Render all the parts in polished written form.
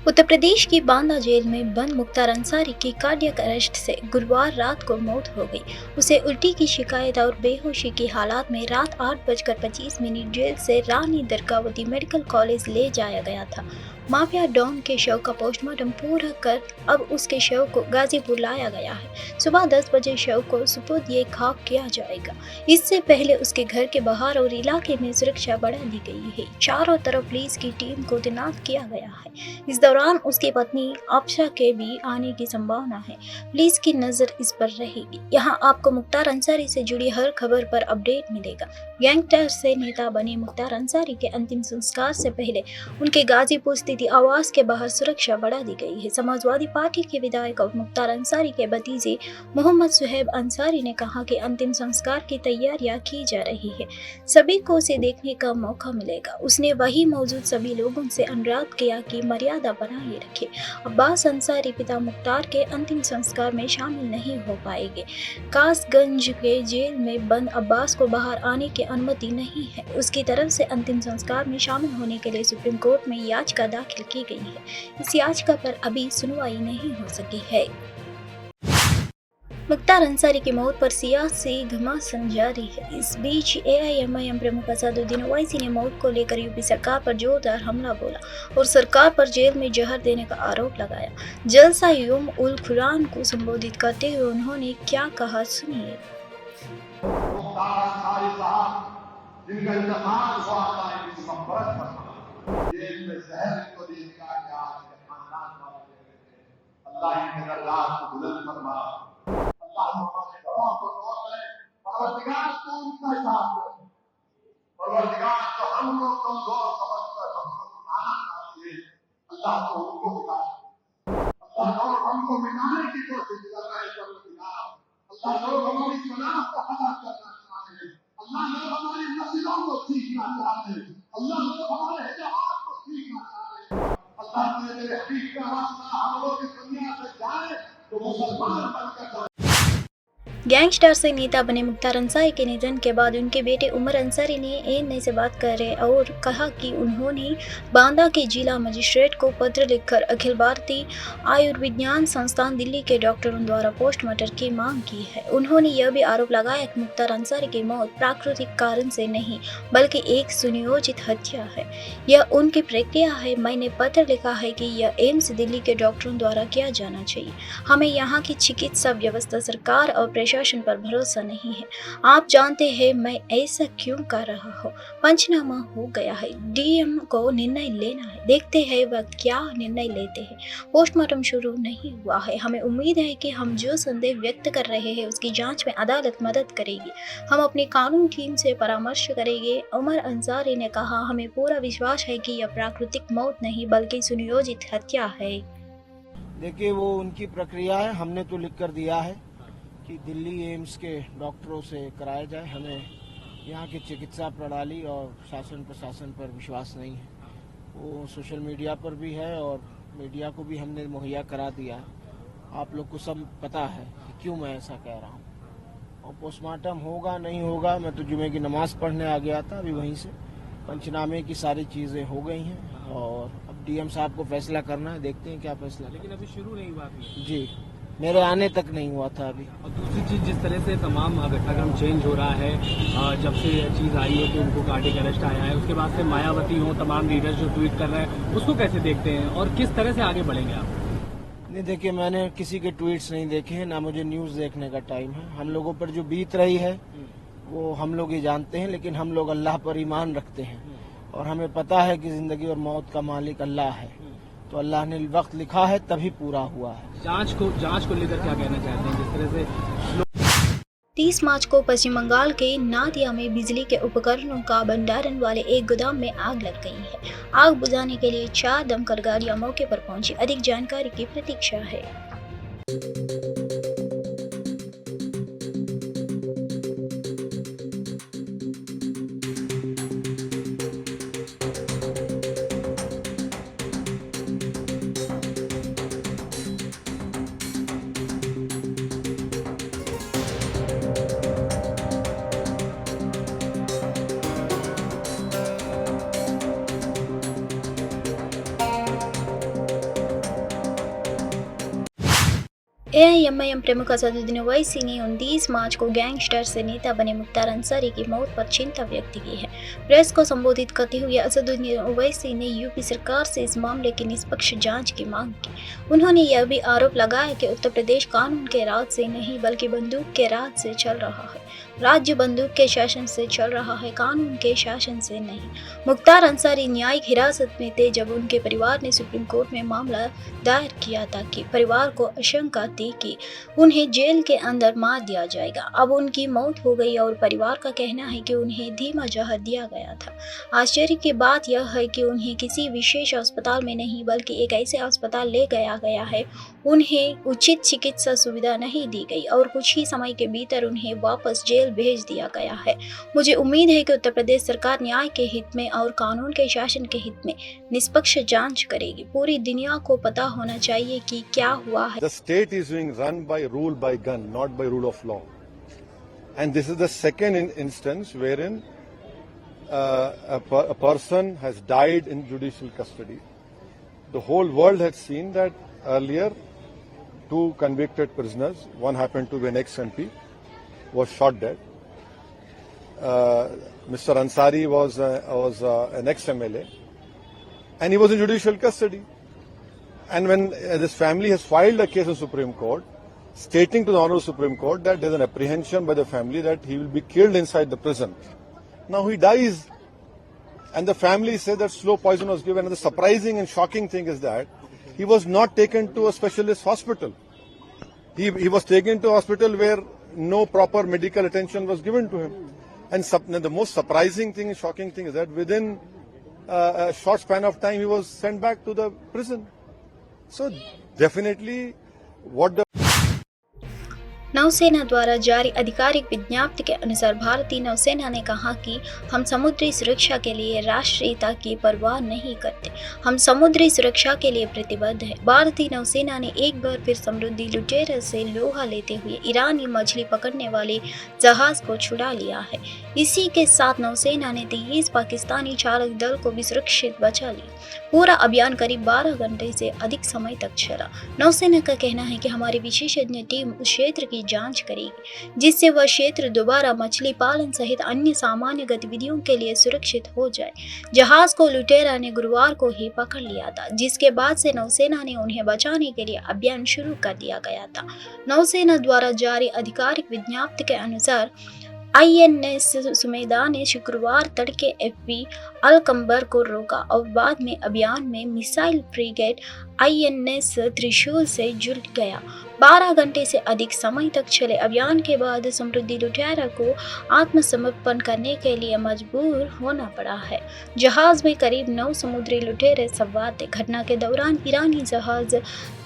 उत्तर प्रदेश की बांदा जेल में बंद मुख्तार अंसारी की कार्डियक अरेस्ट से गुरुवार रात को मौत हो गई। उसे उल्टी की शिकायत और बेहोशी की हालात में रात 8:25 जेल से रानी दरगावती मेडिकल कॉलेज ले जाया गया था। माफिया डॉन के शव का पोस्टमार्टम पूरा कर अब उसके शव को गाजीपुर लाया गया है। सुबह 10 बजे शव को सुपुर्द खाक किया जाएगा। इससे पहले उसके घर के बाहर और इलाके में सुरक्षा बढ़ा दी गई है। चारों तरफ पुलिस की टीम को तैनात किया गया है। इस दौरान उसकी पत्नी अफशा के भी आने की संभावना है। पुलिस की नजर इस पर रहेगी। यहाँ आपको मुख्तार अंसारी से जुड़ी हर खबर पर अपडेट मिलेगा। गैंगस्टर से नेता बने मुख्तार अंसारी के अंतिम संस्कार से पहले उनके गाजीपुर स्थित आवास के बाहर सुरक्षा बढ़ा दी गई है। समाजवादी पार्टी के विधायक और मुख्तार अंसारी के भतीजे मोहम्मद सुहेब अंसारी ने कहा कि अंतिम संस्कार की तैयारियां की जा रही है, सभी को उसे देखने का मौका मिलेगा। उसने वही मौजूद सभी लोगों से अनुरोध किया कि मर्यादा बनाए रखे। अब्बास अंसारी पिता मुख्तार के अंतिम संस्कार में शामिल नहीं हो पाएंगे। कासगंज के जेल में बंद अब्बास को बाहर आने की अनुमति नहीं है। उसकी तरफ से अंतिम संस्कार में शामिल होने के लिए सुप्रीम कोर्ट में याचिका दाखिल की गई है। इस याचिका पर अभी सुनवाई नहीं हो सकी है। मुख्तार अंसारी की मौत पर सियासी घमासान जारी है। इस बीच एआईएमआईएम प्रमुख असदुद्दीन ओवैसी ने मौत को लेकर यूपी सरकार पर जोरदार हमला बोला और सरकार पर जेल में जहर देने का आरोप लगाया। जलसा यौम उल कुरान को संबोधित करते हुए उन्होंने क्या कहा, सुनिए। परवरदिगार तो उनका साथ है। परवरदिगार तो हम लोग कमजोर समझकर हमको मिटाना चाहते हैं। अल्लाह तो उनको मिटा, अल्लाह तो हमको मिटाने की कोशिश कर रहे हैं। परवरदिगार अल्लाह तो हमारी सलाह को हलाक करना चाहते हैं। अल्लाह तो हमारी मस्जिदों को सीखना चाहते हैं। अल्लाह तो हमारे हिजाब को सीखना चाहते हैं। अल्लाह ने मेरे हबीब का रास्ता हम लोग इस दुनिया से जाए तो मुसलमान बनकर गैंगस्टर से नेता बने मुख्तार अंसारी के निधन के बाद उनके बेटे उमर अंसारी ने एएनआई से बात करे और कहा कि उन्होंने बांदा के जिला मजिस्ट्रेट को पत्र लिखकर अखिल भारतीय आयुर्विज्ञान संस्थान दिल्ली के डॉक्टरों द्वारा पोस्टमार्टम की मांग की है। उन्होंने यह भी आरोप लगाया कि मुख्तार अंसारी की मौत प्राकृतिक कारण से नहीं बल्कि एक सुनियोजित हत्या है। यह उनकी प्रक्रिया है। मैंने पत्र लिखा है कि यह एम्स दिल्ली के डॉक्टरों द्वारा किया जाना चाहिए। हमें यहाँ की चिकित्सा व्यवस्था, सरकार और प्रशासन पर भरोसा नहीं है। आप जानते हैं मैं ऐसा क्यों कर रहा हूँ। पंचनामा हो गया है, डीएम को निर्णय लेना है, देखते हैं वह क्या निर्णय लेते हैं। पोस्टमार्टम शुरू नहीं हुआ है। हमें उम्मीद है कि हम जो संदेह व्यक्त कर रहे हैं उसकी जांच में अदालत मदद करेगी। हम अपनी कानून टीम से परामर्श करेंगे। उमर अंसारी ने कहा, हमें पूरा विश्वास है कि यह प्राकृतिक मौत नहीं बल्कि सुनियोजित हत्या है। देखिए, वो उनकी प्रक्रिया है। हमने तो लिख कर दिया है कि दिल्ली एम्स के डॉक्टरों से कराया जाए। हमें यहाँ की चिकित्सा प्रणाली और शासन प्रशासन पर विश्वास नहीं है। वो सोशल मीडिया पर भी है और मीडिया को भी हमने मुहैया करा दिया। आप लोग को सब पता है कि क्यों मैं ऐसा कह रहा हूँ। और पोस्टमार्टम होगा नहीं होगा, मैं तो जुमे की नमाज पढ़ने आ गया था। अभी वहीं से पंचनामे की सारी चीज़ें हो गई हैं और अब डीएम साहब को फैसला करना है। देखते हैं क्या फैसला। लेकिन अभी शुरू नहीं हुआ जी, मेरे आने तक नहीं हुआ था अभी। और दूसरी चीज, जिस तरह से तमाम घटनाक्रम चेंज हो रहा है, जब से ये चीज आई है कि उनको कार्डियक अरेस्ट आया है, उसके बाद से मायावती हो, तमाम लीडर्स जो ट्वीट कर रहे हैं, उसको कैसे देखते हैं और किस तरह से आगे बढ़ेंगे आप? नहीं, देखिए, मैंने किसी के ट्वीट्स नहीं देखे हैं, ना मुझे न्यूज़ देखने का टाइम है। हम लोगों पर जो बीत रही है वो हम लोग ही जानते हैं, लेकिन हम लोग अल्लाह पर ईमान रखते हैं और हमें पता है कि जिंदगी और मौत का मालिक अल्लाह है। तो अल्लाह ने वक्त लिखा है तभी पूरा हुआ है। जांच को लेकर क्या कहना चाहते हैं? जिस तरह से 30 मार्च को पश्चिम बंगाल के नादिया में बिजली के उपकरणों का भंडारण वाले एक गोदाम में आग लग गई है। आग बुझाने के लिए 4 दमकल गाड़ियां मौके पर पहुंची। अधिक जानकारी की प्रतीक्षा है। एआईएमआईएम प्रमुख असदुद्दीन ओवैसी ने 29 मार्च को गैंगस्टर से नेता बने मुख्तार अंसारी की मौत पर चिंता व्यक्त की है। प्रेस को संबोधित करते हुए असदुद्दीन ओवैसी ने यूपी सरकार से इस मामले की निष्पक्ष जांच की मांग की। उन्होंने यह भी आरोप लगाया कि उत्तर प्रदेश कानून के राज से नहीं बल्कि बंदूक के राज से चल रहा है। राज्य बंदूक के शासन से चल रहा है, कानून के शासन से नहीं। मुख्तार अंसारी न्यायिक हिरासत में थे जब उनके परिवार ने सुप्रीम कोर्ट में मामला दायर किया था कि परिवार को आशंका थी कि उन्हें जेल के अंदर मार दिया जाएगा। अब उनकी मौत हो गई और परिवार का कहना है कि उन्हें धीमा जहर दिया गया था। आश्चर्य की बात यह है कि उन्हें किसी विशेष अस्पताल में नहीं बल्कि एक ऐसे अस्पताल ले गया गया है। उन्हें उचित चिकित्सा सुविधा नहीं दी गई और कुछ ही समय के भीतर उन्हें वापस जेल भेज दिया गया है। मुझे उम्मीद है कि उत्तर प्रदेश सरकार न्याय के हित में और कानून के शासन के हित में निष्पक्ष जांच करेगी। पूरी दुनिया को पता होना चाहिए कि क्या हुआ है। The state is being run by rule by gun, not by rule of law. And this is the second instance wherein a person has died in judicial custody. The whole world had seen that earlier 2 convicted prisoners, one happened to be an ex-MP, was shot dead. Mr. Ansari was an ex-MLA and he was in judicial custody. And when this family has filed a case in Supreme Court, stating to the Honorable Supreme Court that there is an apprehension by the family that he will be killed inside the prison. Now he dies, and the family say that slow poison was given. And the surprising and shocking thing is that he was not taken to a specialist hospital. He was taken to a hospital where no proper medical attention was given to him. And the most surprising thing and shocking thing is that within a short span of time he was sent back to the prison. So definitely what the नौसेना द्वारा जारी आधिकारिक विज्ञप्ति के अनुसार भारतीय नौसेना ने कहा कि हम समुद्री सुरक्षा के लिए राष्ट्रीयता की परवाह नहीं करते, हम समुद्री सुरक्षा के लिए प्रतिबद्ध हैं। भारतीय नौसेना ने एक बार फिर समुद्री लुटेरों से लोहा लेते हुए ईरानी मछली पकड़ने वाले जहाज को छुड़ा लिया है। इसी के साथ नौसेना ने 23 पाकिस्तानी चालक दल को भी सुरक्षित बचा लिया। पूरा अभियान करीब 12 घंटे से अधिक समय तक चला। नौसेना का कहना है कि हमारी विशेषज्ञ टीम उस क्षेत्र की जांच करेगी जिससे वह क्षेत्र दोबारा मछली पालन सहित अन्य सामान्य गतिविधियों के लिए सुरक्षित हो जाए। जहाज को लुटेरा ने गुरुवार को ही पकड़ लिया था, जिसके बाद से नौसेना ने उन्हें बचाने के लिए अभियान शुरू कर दिया गया था। नौसेना द्वारा जारी आधिकारिक विज्ञप्ति के अनुसार INS सुमेधा ने शुक्रवार तड़के FP अलकंबर को रोका और बाद में अभियान में मिसाइल फ्रिगेट INS त्रिशूल से जुड़ गया। 12 घंटे से अधिक समय तक चले अभियान के बाद समुद्री लुटेरा को आत्मसमर्पण करने के लिए मजबूर होना पड़ा है। जहाज में करीब 9 समुद्री लुटेरे सवार थे। घटना के दौरान ईरानी जहाज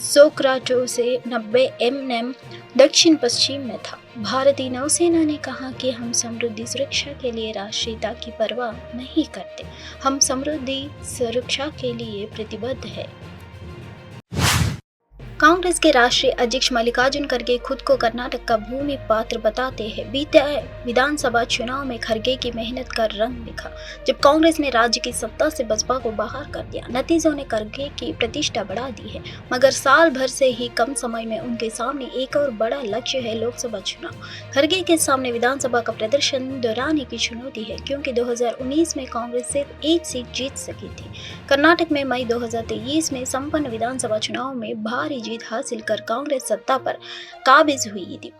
सोक्राटो से 90 mm दक्षिण पश्चिम में था। भारतीय नौसेना ने कहा कि हम समुद्री सुरक्षा के लिए राष्ट्रीयता की परवाह नहीं करते, हम समुद्री सुरक्षा के लिए प्रतिबद्ध हैं। कांग्रेस के राष्ट्रीय अध्यक्ष मल्लिकार्जुन खड़गे खुद को कर्नाटक का भूमि पात्र बताते हैं। बीते विधानसभा चुनाव में खड़गे की मेहनत का रंग दिखा जब कांग्रेस ने राज्य की सत्ता से बसपा को बाहर कर दिया। नतीजों ने खड़गे की प्रतिष्ठा बढ़ा दी है, मगर साल भर से ही कम समय में उनके सामने एक और बड़ा लक्ष्य है लोकसभा चुनाव। खड़गे के सामने विधानसभा का प्रदर्शन दोहराने की चुनौती है, क्योंकि 2019 में कांग्रेस सिर्फ 1 सीट जीत सकी थी। कर्नाटक में मई 2023 में संपन्न विधानसभा चुनाव में भारी जीत हासिल कर कांग्रेस सत्ता पर काबिज हुई थी।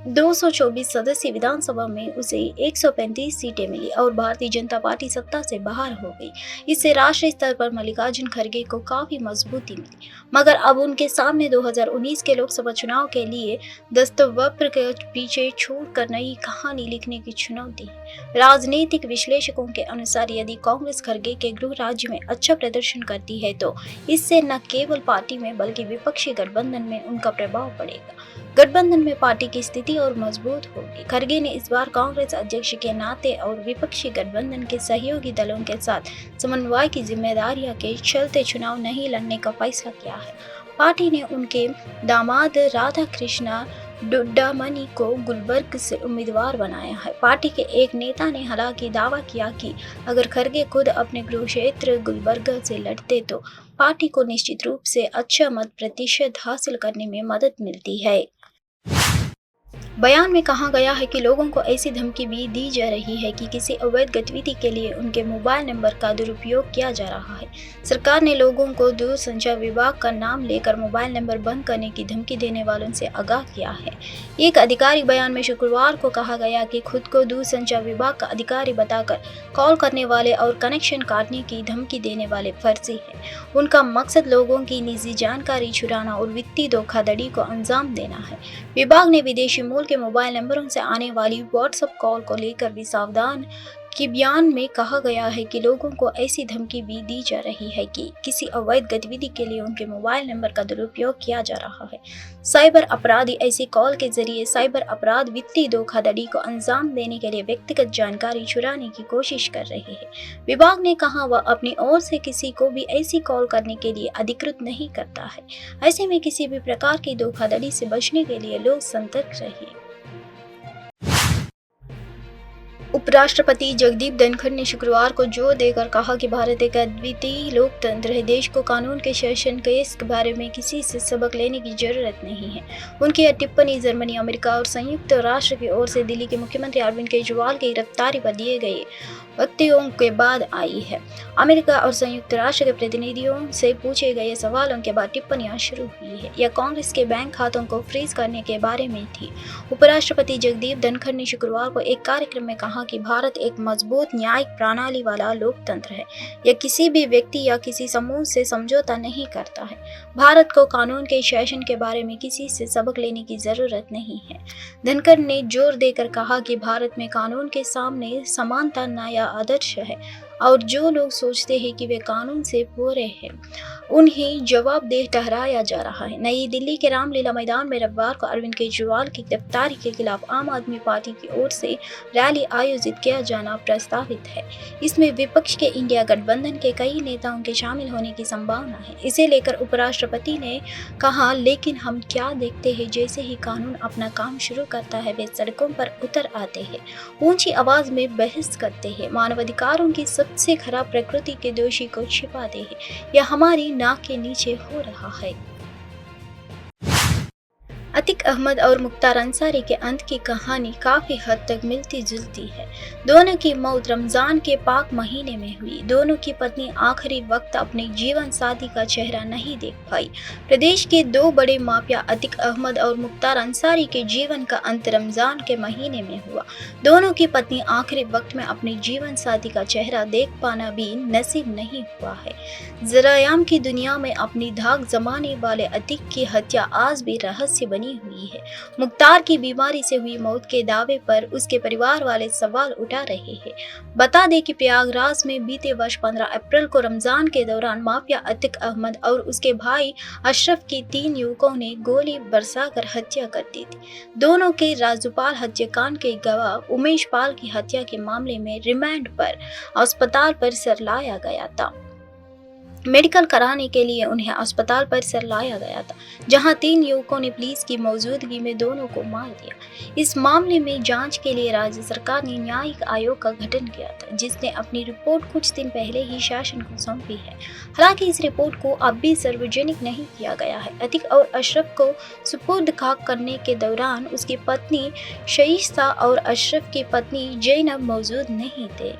224 सदस्यीय विधानसभा में उसे 135 सीटें मिली और भारतीय जनता पार्टी सत्ता से बाहर हो गई। इससे राष्ट्रीय स्तर पर मल्लिकार्जुन खड़गे को काफी मजबूती मिली, मगर अब उनके सामने 2019 के लोकसभा चुनाव के लिए दस्तवक्र के पीछे छोड़कर नई कहानी लिखने की चुनौती है। राजनीतिक विश्लेषकों के अनुसार यदि कांग्रेस खड़गे के गृह राज्य में अच्छा प्रदर्शन करती है तो इससे न केवल पार्टी में बल्कि विपक्षी गठबंधन में उनका प्रभाव पड़ेगा। गठबंधन में पार्टी की स्थिति और मजबूत होगी। खड़गे ने इस बार कांग्रेस अध्यक्ष के नाते और विपक्षी गठबंधन के सहयोगी दलों के साथ समन्वय की जिम्मेदारियां के चलते चुनाव नहीं लड़ने का फैसला किया है। पार्टी ने उनके दामाद राधा कृष्णा डुड्डामणि को गुलबर्ग से उम्मीदवार बनाया है। पार्टी के एक नेता ने हालांकि दावा किया कि अगर खड़गे खुद अपने गृह क्षेत्र गुलबर्ग से लड़ते तो पार्टी को निश्चित रूप से अच्छा मत प्रतिशत हासिल करने में मदद मिलती है। बयान में कहा गया है कि लोगों को ऐसी धमकी भी दी जा रही है कि किसी अवैध गतिविधि के लिए उनके मोबाइल नंबर का दुरुपयोग किया जा रहा है। सरकार ने लोगों को दूरसंचार विभाग का नाम लेकर मोबाइल नंबर बंद करने की धमकी देने वालों से आगाह किया है। एक आधिकारिक बयान में शुक्रवार को कहा गया कि खुद को दूरसंचार विभाग का अधिकारी बताकर कॉल करने वाले और कनेक्शन काटने की धमकी देने वाले फर्जी हैं। उनका मकसद लोगों की निजी जानकारी चुराना और वित्तीय धोखाधड़ी को अंजाम देना है। विभाग ने विदेशी मूल के मोबाइल नंबरों से आने वाली व्हाट्सएप कॉल को लेकर भी सावधान कि बयान में कहा गया है कि लोगों को ऐसी धमकी भी दी जा रही है कि किसी अवैध गतिविधि के लिए उनके मोबाइल नंबर का दुरुपयोग किया जा रहा है। साइबर अपराधी ऐसी कॉल के जरिए साइबर अपराध वित्तीय धोखाधड़ी को अंजाम देने के लिए व्यक्तिगत जानकारी चुराने की कोशिश कर रहे हैं। विभाग ने कहा वह अपनी ओर से किसी को भी ऐसी कॉल करने के लिए अधिकृत नहीं करता है। ऐसे में किसी भी प्रकार की धोखाधड़ी से बचने के लिए लोग सतर्क रहिए। उपराष्ट्रपति जगदीप धनखड़ ने शुक्रवार को जोर देकर कहा कि भारत एक अद्वितीय लोकतंत्र है। देश को कानून के शासन केस के बारे में किसी से सबक लेने की जरूरत नहीं है। उनकी यह टिप्पणी जर्मनी, अमेरिका और संयुक्त राष्ट्र की ओर से दिल्ली के मुख्यमंत्री अरविंद केजरीवाल की गिरफ्तारी पर दिए गए वक्तव्यों के बाद आई है। अमेरिका और संयुक्त राष्ट्र के प्रतिनिधियों से पूछे गए सवालों के बाद टिप्पणियां शुरू हुई है। यह कांग्रेस के बैंक खातों को फ्रीज करने के बारे में थी। उपराष्ट्रपति जगदीप धनखड़ ने शुक्रवार को एक कार्यक्रम में कहा कि भारत एक मजबूत न्यायिक प्रणाली वाला लोकतंत्र है। यह किसी भी व्यक्ति या किसी समूह से समझौता नहीं करता है। भारत को कानून के शासन के बारे में किसी से सबक लेने की जरूरत नहीं है। धनखड़ ने जोर देकर कहा कि भारत में कानून के सामने समानता नया आदर्श है और जो लोग सोचते हैं कि वे कानून से पूरे हैं उन्हें जवाबदेह ठहराया जा रहा है। नई दिल्ली के रामलीला मैदान में रविवार को अरविंद केजरीवाल की गिरफ्तारी के खिलाफ आम आदमी पार्टी की ओर से रैली आयोजित किया जाना प्रस्तावित है। इसमें विपक्ष के इंडिया गठबंधन के कई नेताओं के शामिल होने की संभावना है। इसे लेकर उपराष्ट्रपति ने कहा, लेकिन हम क्या देखते हैं, जैसे ही कानून अपना काम शुरू करता है वे सड़कों पर उतर आते हैं, ऊंची आवाज में बहस करते हैं, मानवाधिकारों की सबसे खराब प्रकृति के दोषी को छिपाते हैं। यह हमारी नाक के नीचे हो रहा है। अतीक अहमद और मुख्तार अंसारी के अंत की कहानी काफी हद तक मिलती जुलती है। दोनों की मौत रमजान के पाक महीने में हुई। दोनों की पत्नी आखिरी वक्त अपने जीवन साथी का चेहरा नहीं देख पाई। प्रदेश के दो बड़े माफिया अतीक अहमद और मुख्तार अंसारी के जीवन का अंत रमजान के महीने में हुआ। दोनों की पत्नी आखिरी वक्त में अपने जीवन साथी का चेहरा देख पाना भी नसीब नहीं हुआ है। जरायाम की दुनिया में अपनी धाक जमाने वाले अतीक की हत्या आज भी रहस्य बनी हुई है। मुख्तार की बीमारी से हुई मौत के दावे पर उसके परिवार वाले सवाल उठा रहे हैं। बता दें कि प्रयागराज में बीते वर्ष 15 अप्रैल को रमजान के दौरान माफिया अतीक अहमद और उसके भाई अशरफ की 3 युवकों ने गोली बरसाकर हत्या कर दी थी। दोनों के राजूपाल हत्याकांड के गवाह उमेश पाल की हत्या के मामले में रिमांड पर अस्पताल परिसर लाया गया था। मेडिकल कराने के लिए उन्हें अस्पताल परिसर लाया गया था, जहां 3 युवकों ने पुलिस की मौजूदगी में दोनों को मार दिया। इस मामले में जांच के लिए राज्य सरकार ने न्यायिक आयोग का गठन किया था, जिसने अपनी रिपोर्ट कुछ दिन पहले ही शासन को सौंपी है। हालांकि इस रिपोर्ट को अब भी सार्वजनिक नहीं किया गया है। अतीक और अशरफ को सुपुर्द खाक करने के दौरान उसकी पत्नी शईस्ता और अशरफ की पत्नी जैनब मौजूद नहीं थे।